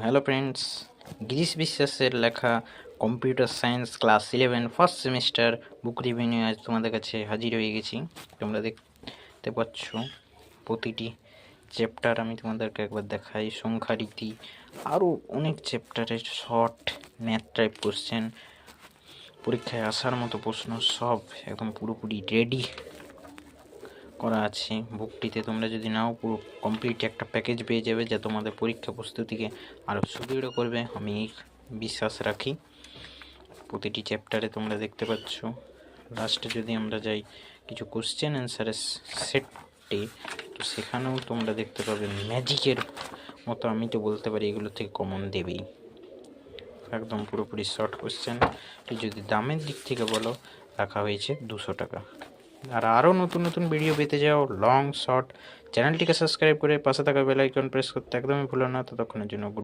Hello friends, Girish বিশ্বাসের লেখা computer science class 11 first semester বুক review নিয়ে আজ তোমাদের কাছে হাজির হয়ে গেছি। তোমরা দেখতে পাচ্ছ প্রতিটি চ্যাপ্টার আমি তোমাদেরকে একবার দেখাই। সংখ্যা রীতি আরও অনেক চ্যাপ্টারের শর্ট ম্যাথ টাইপ কোশ্চেন, পরীক্ষায় আসার মতো প্রশ্ন সব একদম পুরোপুরি রেডি করা আছে বুকটিতে। তোমরা যদি নাও পুরো কমপ্লিট একটা প্যাকেজ পেয়ে যাবে যা তোমাদের পরীক্ষা প্রস্তুতিকে আরও সুদৃঢ় করবে, আমি বিশ্বাস রাখি। প্রতিটি চ্যাপ্টারে তোমরা দেখতে পাচ্ছ। লাস্টে যদি আমরা যাই কিছু কোশ্চেন অ্যান্সারের সেটে, তো সেখানেও তোমরা দেখতে পাবে ম্যাজিকের মতো, আমি তো বলতে পারি এগুলো থেকে কমন দেবেই। একদম পুরোপুরি শর্ট কোশ্চেন। যদি দামের দিক থেকে বলো, রাখা হয়েছে 200 টাকা। আর আরও নতুন নতুন ভিডিও পেতে যাও লং শর্ট, চ্যানেলটিকে সাবস্ক্রাইব করে পাশে থাকা বেল আইকন প্রেস করতে একদমই ভুলো না। ততক্ষণের জন্য